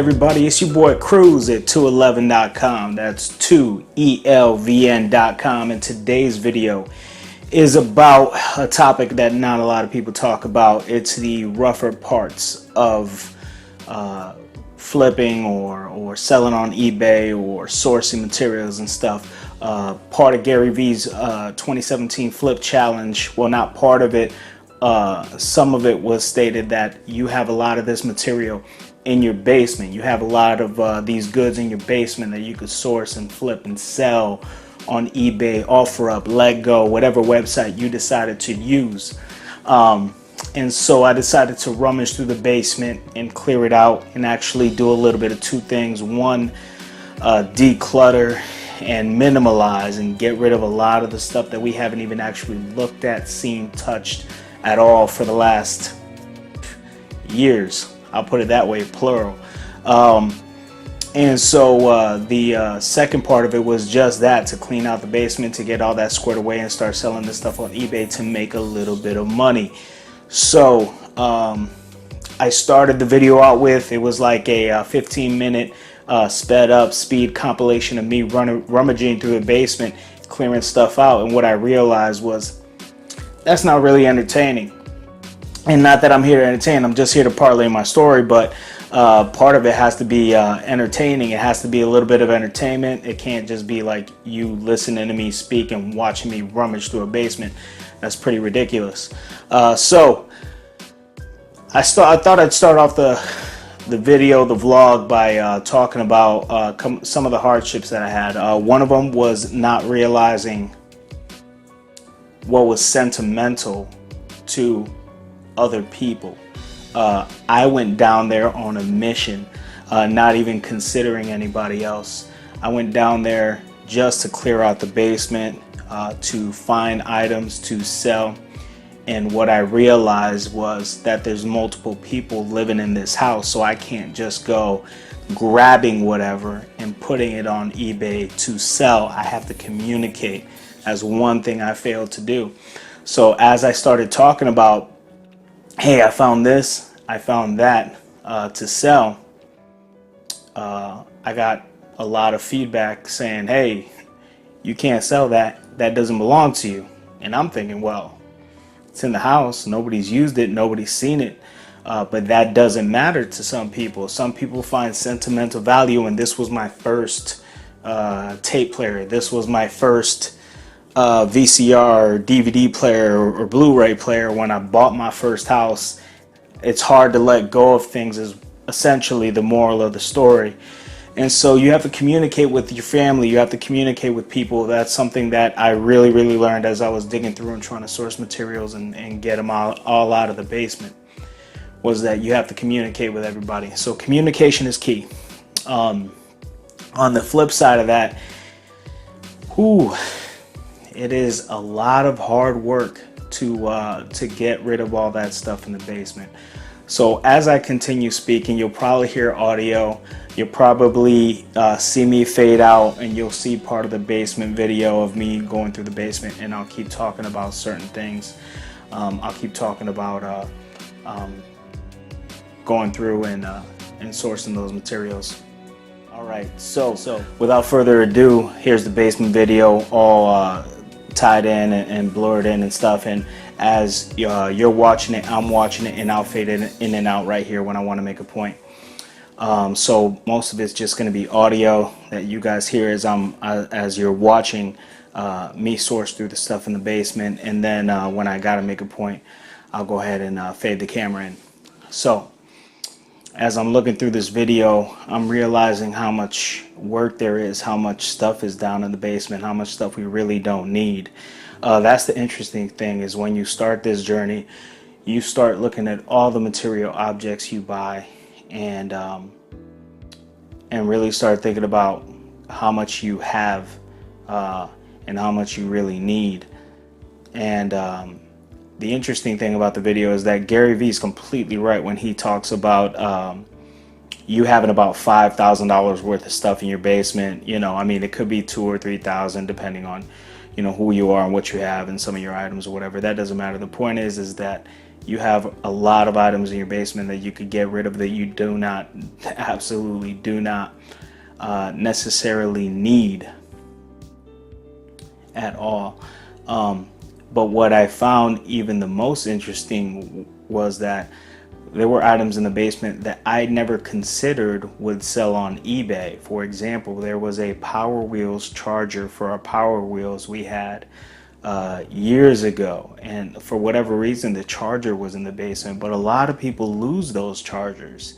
everybody? It's your boy Cruz at 2elvn.com. That's 2elvn.com. And today's video is about a topic that not a lot of people talk about. It's the rougher parts of flipping or selling on eBay or sourcing materials and stuff. Part of Gary Vee's 2017 Flip Challenge. Well, not part of it. Some of it was stated that you have a lot of this material in your basement. You have a lot of these goods in your basement that you could source and flip and sell on eBay, OfferUp, LetGo, whatever website you decided to use. And so I decided to rummage through the basement and clear it out and actually do a little bit of two things. One, declutter and minimalize and get rid of a lot of the stuff that we haven't even actually looked at, seen, touched at all for the last years. I'll put it that way, plural. And so the second part of it was just that, to clean out the basement, to get all that squared away and start selling this stuff on eBay to make a little bit of money. So I started the video out with, it was like a 15-minute sped up speed compilation of me rummaging through the basement, clearing stuff out. And what I realized was, that's not really entertaining. And not that I'm here to entertain, I'm just here to parlay my story, but part of it has to be entertaining. It has to be a little bit of entertainment. It can't just be like you listening to me speak and watching me rummage through a basement. That's pretty ridiculous. So I thought I'd start off the video, the vlog, by talking about some of the hardships that I had. One of them was not realizing what was sentimental to other people. I went down there on a mission, not even considering anybody else. I went down there just to clear out the basement, to find items to sell. And what I realized was that there's multiple people living in this house, so I can't just go grabbing whatever and putting it on eBay to sell. I have to communicate. As one thing I failed to do. So as I started talking about, hey, I found this, I found that to sell, I got a lot of feedback saying, hey, you can't sell that, that doesn't belong to you. And I'm thinking, well, it's in the house, nobody's used it, nobody's seen it, but that doesn't matter to some people. Some people find sentimental value, and this was my first tape player. This was my first VCR or DVD player or Blu-ray player when I bought my first house. It's hard to let go of things is essentially the moral of the story. And so you have to communicate with your family, you have to communicate with people. That's something that I really learned as I was digging through and trying to source materials and get them all out of the basement, was that you have to communicate with everybody. So communication is key. On the flip side of that, it is a lot of hard work to get rid of all that stuff in the basement. So as I continue speaking, you'll probably hear audio. You'll probably see me fade out, and you'll see part of the basement video of me going through the basement, and I'll keep talking about certain things. I'll keep talking about going through and sourcing those materials. All right, so without further ado, here's the basement video, all tied in and blurred in and stuff. And as you're watching it, I'm watching it, and I'll fade in and out right here when I want to make a point. So most of it's just going to be audio that you guys hear as you're watching me source through the stuff in the basement, and then when I gotta make a point, I'll go ahead and fade the camera in. So as I'm looking through this video, I'm realizing how much work there is, how much stuff is down in the basement, how much stuff we really don't need. That's the interesting thing, is when you start this journey, you start looking at all the material objects you buy, and really start thinking about how much you have and how much you really need. And the interesting thing about the video is that Gary Vee is completely right when he talks about you having about $5,000 worth of stuff in your basement. You know, I mean, it could be $2,000 or $3,000 depending on, you know, who you are and what you have and some of your items or whatever. That doesn't matter. The point is that you have a lot of items in your basement that you could get rid of that you absolutely do not necessarily need at all. But what I found even the most interesting was that there were items in the basement that I never considered would sell on eBay. For example, there was a Power Wheels charger for our Power Wheels we had years ago, and for whatever reason the charger was in the basement. But a lot of people lose those chargers,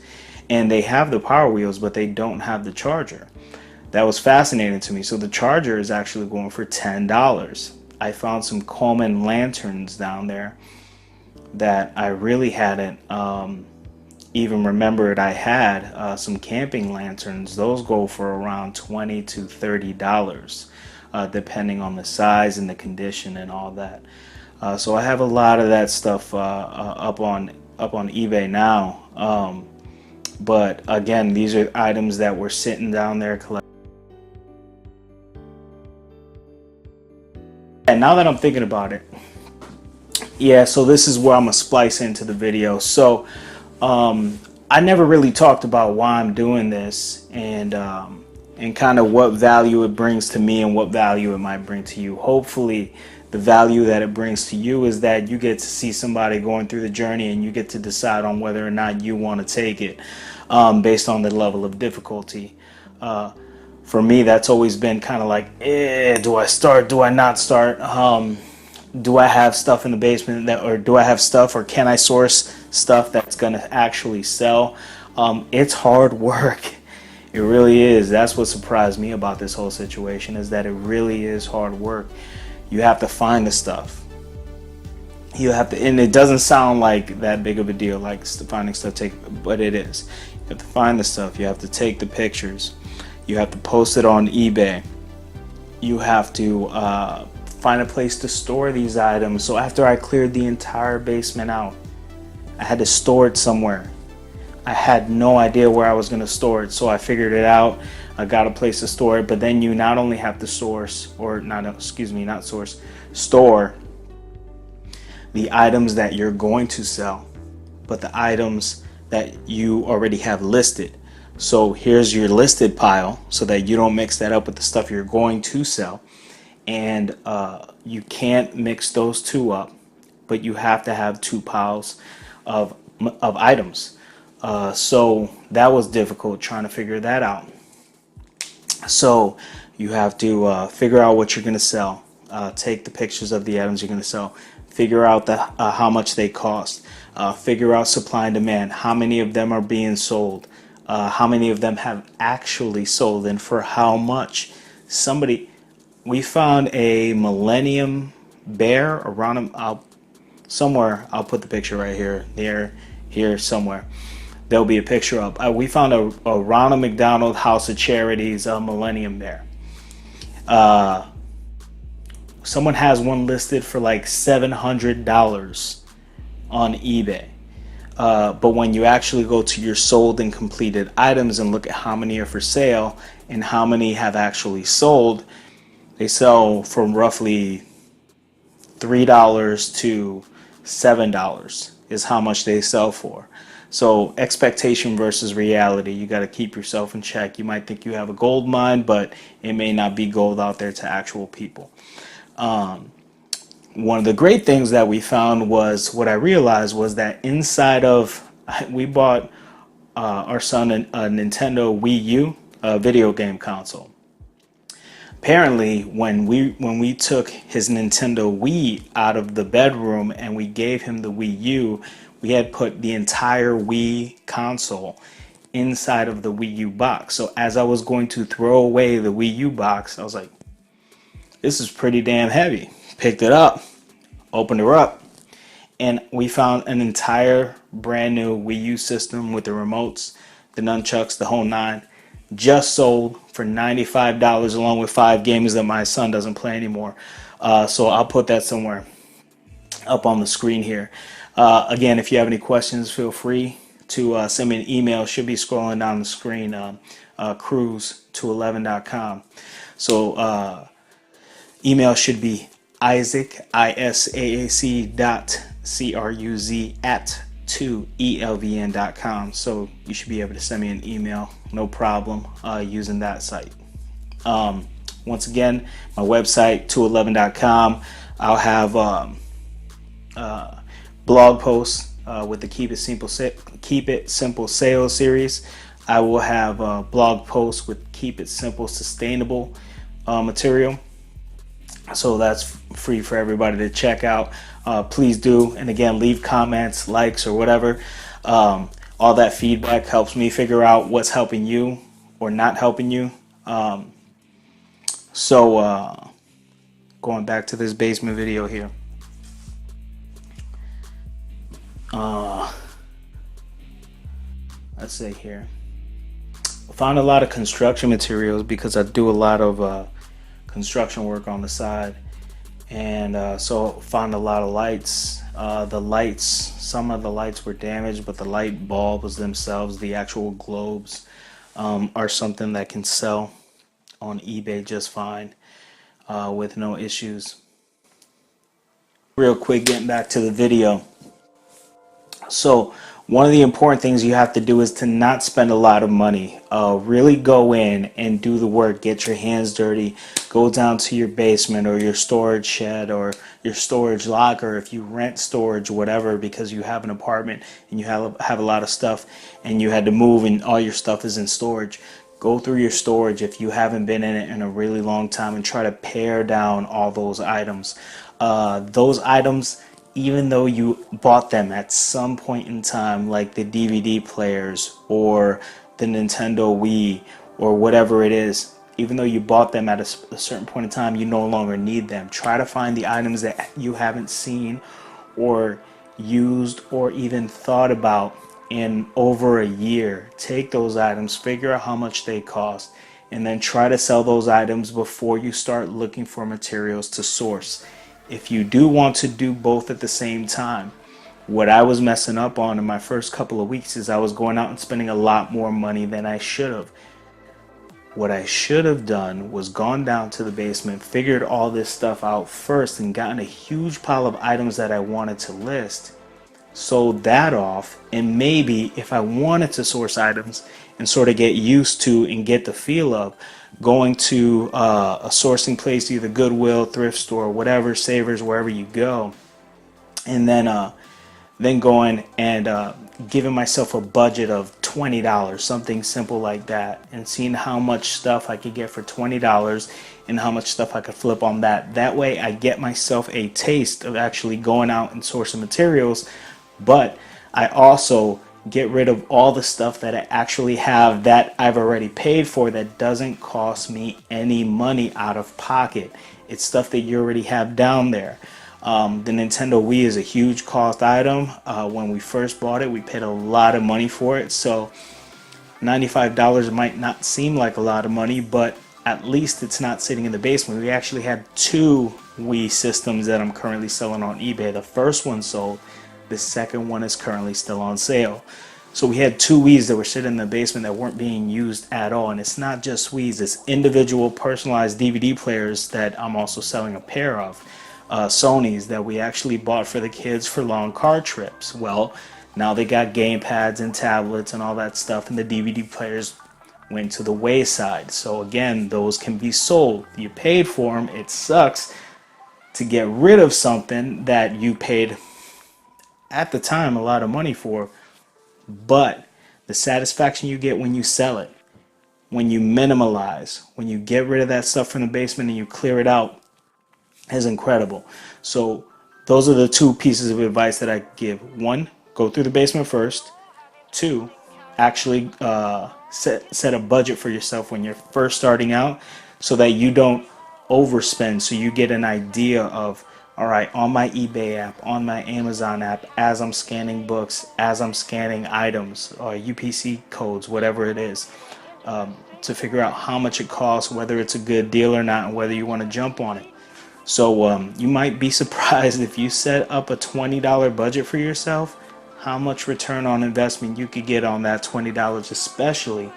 and they have the Power Wheels but they don't have the charger. That was fascinating to me. So the charger is actually going for $10. I found some Coleman lanterns down there that I really hadn't even remembered I had. Some camping lanterns. Those go for around $20 to $30, depending on the size and the condition and all that. So I have a lot of that stuff up on eBay now. But again, these are items that were sitting down there collecting. And now that I'm thinking about it, yeah, so this is where I'm gonna splice into the video. So I never really talked about why I'm doing this, and kind of what value it brings to me and what value it might bring to you. Hopefully the value that it brings to you is that you get to see somebody going through the journey and you get to decide on whether or not you want to take it, based on the level of difficulty. For me, that's always been kind of like, do I start, do I not start? Do I have stuff in the basement or do I have stuff, or can I source stuff that's going to actually sell? It's hard work. It really is. That's what surprised me about this whole situation, is that it really is hard work. You have to find the stuff. You have to, and it doesn't sound like that big of a deal, like finding stuff, but it is. You have to find the stuff. You have to take the pictures. You have to post it on eBay. You have to find a place to store these items. So after I cleared the entire basement out, I had to store it somewhere. I had no idea where I was going to store it, so I figured it out. I got a place to store it. But then you not only have to store the items that you're going to sell, but the items that you already have listed. So here's your listed pile, so that you don't mix that up with the stuff you're going to sell. And you can't mix those two up, but you have to have two piles of items. So that was difficult trying to figure that out. So you have to figure out what you're going to sell, take the pictures of the items you're going to sell, figure out how much they cost, figure out supply and demand, how many of them are being sold, how many of them have actually sold, and for how much. We found a Millennium Bear around somewhere. I'll put the picture right here somewhere. There'll be a picture up. We found a Ronald McDonald House of Charities Millennium Bear. Someone has one listed for like $700 on eBay. But when you actually go to your sold and completed items and look at how many are for sale and how many have actually sold, they sell from roughly $3 to $7 is how much they sell for. So expectation versus reality, you got to keep yourself in check. You might think you have a gold mine, but it may not be gold out there to actual people. One of the great things that we found was, what I realized was that inside of, we bought our son a Nintendo Wii U video game console. Apparently, when we took his Nintendo Wii out of the bedroom and we gave him the Wii U, we had put the entire Wii console inside of the Wii U box. So as I was going to throw away the Wii U box, I was like, this is pretty damn heavy. Picked it up, opened her up, and we found an entire brand new Wii U system with the remotes, the nunchucks, the whole nine, just sold for $95 along with 5 games that my son doesn't play anymore. So I'll put that somewhere up on the screen here. Again, if you have any questions, feel free to send me an email. It should be scrolling down the screen, cruise211.com. So email should be Isaac, ISAAC dot CRUZ at 2ELVN.com. So you should be able to send me an email, no problem, using that site. Once again, my website, 211.com. I'll have blog posts with the Keep It Simple Sales series. I will have blog posts with Keep It Simple Sustainable material. So that's free for everybody to check out. Please do. And again, leave comments, likes, or whatever. All that feedback helps me figure out what's helping you or not helping you. So going back to this basement video here. Let's say here. I found a lot of construction materials because I do a lot of construction work on the side, and so found a lot of lights. Some of the lights were damaged, but the light bulbs themselves, the actual globes, are something that can sell on eBay just fine with no issues. Real quick, getting back to the video. So one of the important things you have to do is to not spend a lot of money. Really go in and do the work. Get your hands dirty. Go down to your basement or your storage shed or your storage locker if you rent storage, whatever, because you have an apartment and you have a lot of stuff and you had to move and all your stuff is in storage. Go through your storage if you haven't been in it in a really long time and try to pare down all those items. Those items, even though you bought them at some point in time, like the DVD players or the Nintendo Wii or whatever it is, even though you bought them at a certain point in time, you no longer need them. Try to find the items that you haven't seen or used or even thought about in over a year. Take those items, figure out how much they cost, and then try to sell those items before you start looking for materials to source. If you do want to do both at the same time, what I was messing up on in my first couple of weeks is I was going out and spending a lot more money than I should have. What I should have done was gone down to the basement, figured all this stuff out first, and gotten a huge pile of items that I wanted to list, sold that off, and maybe if I wanted to source items and sort of get used to and get the feel of going to a sourcing place, either Goodwill, thrift store, whatever, Savers, wherever you go, and then going and giving myself a budget of $20, something simple like that, and seeing how much stuff I could get for $20 and how much stuff I could flip on that. That way I get myself a taste of actually going out and sourcing materials, but I also get rid of all the stuff that I actually have that I've already paid for that doesn't cost me any money out of pocket. It's stuff that you already have down there. The Nintendo Wii is a huge cost item. When we first bought it, we paid a lot of money for it. So $95 might not seem like a lot of money, but at least it's not sitting in the basement. We actually had 2 Wii systems that I'm currently selling on eBay. The first one sold. The second one is currently still on sale. So we had 2 Wiis that were sitting in the basement that weren't being used at all. And it's not just Wiis, it's individual personalized DVD players that I'm also selling a pair of. Sonys that we actually bought for the kids for long car trips. Well, now they got game pads and tablets and all that stuff, and the DVD players went to the wayside. So again, those can be sold. You paid for them. It sucks to get rid of something that you paid at the time a lot of money for, but the satisfaction you get when you sell it, when you minimalize, when you get rid of that stuff from the basement and you clear it out, is incredible. So those are the 2 pieces of advice that I give. 1, go through the basement first. 2, actually set a budget for yourself when you're first starting out so that you don't overspend, so you get an idea of, all right, on my eBay app, on my Amazon app, as I'm scanning books, as I'm scanning items or UPC codes, whatever it is, to figure out how much it costs, whether it's a good deal or not, and whether you want to jump on it. So you might be surprised if you set up a $20 budget for yourself, how much return on investment you could get on that $20, especially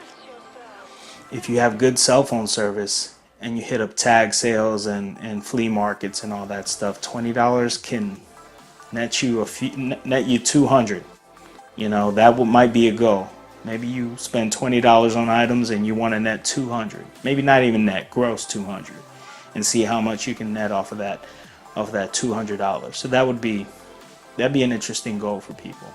if you have good cell phone service and you hit up tag sales and flea markets and all that stuff, $20 can net you 200. You know, that might be a goal. Maybe you spend $20 on items and you want to net 200. Maybe not even net, gross 200, and see how much you can net off of that $200. So that'd be an interesting goal for people.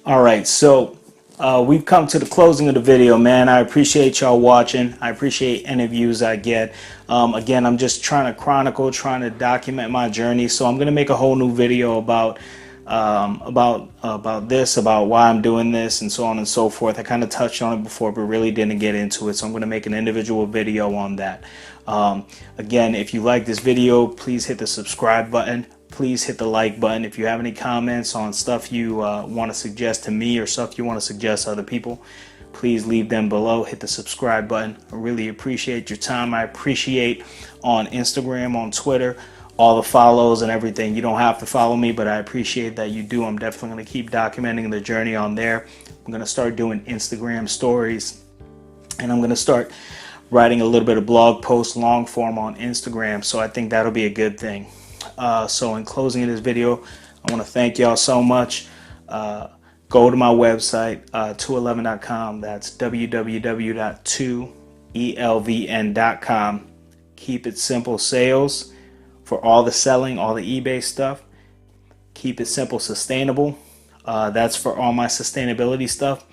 All right, so we've come to the closing of the video, man. I appreciate y'all watching. I appreciate any views I get. Again, I'm just trying to trying to document my journey. So I'm gonna make a whole new video about this, about why I'm doing this, and so on and so forth. I kind of touched on it before, but really didn't get into it. So I'm gonna make an individual video on that. Again, if you like this video, please hit the subscribe button. Please hit the like button. If you have any comments on stuff you want to suggest to me or stuff you want to suggest to other people, please leave them below. Hit the subscribe button. I really appreciate your time. I appreciate on Instagram, on Twitter, all the follows and everything. You don't have to follow me, but I appreciate that you do. I'm definitely going to keep documenting the journey on there. I'm going to start doing Instagram stories, and I'm going to start writing a little bit of blog posts, long form on Instagram. So I think that'll be a good thing. So in closing of this video, I want to thank y'all so much. Go to my website, 2elvn.com. That's www.2elvn.com. Keep it simple sales for all the selling, all the eBay stuff. Keep it simple sustainable. That's for all my sustainability stuff.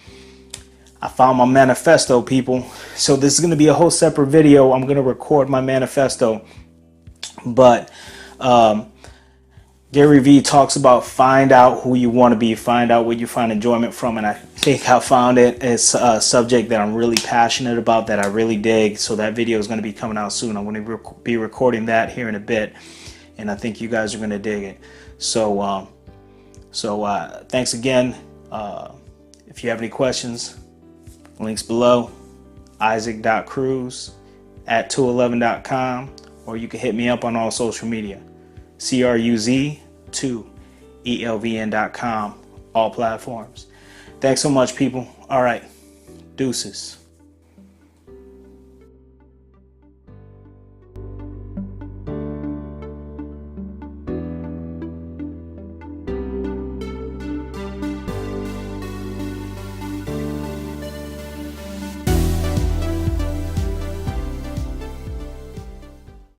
I found my manifesto, people. So this is going to be a whole separate video. I'm going to record my manifesto. But Gary Vee talks about find out who you want to be, find out where you find enjoyment from, and I think I found it. It's a subject that I'm really passionate about, that I really dig. So that video is going to be coming out soon. I'm going to be recording that here in a bit, and I think you guys are going to dig it. So thanks again. If you have any questions, links below. Isaac.cruz@2elvn.com, or you can hit me up on all social media. CRUZ2ELVN.com, all platforms. Thanks so much, people. All right, deuces.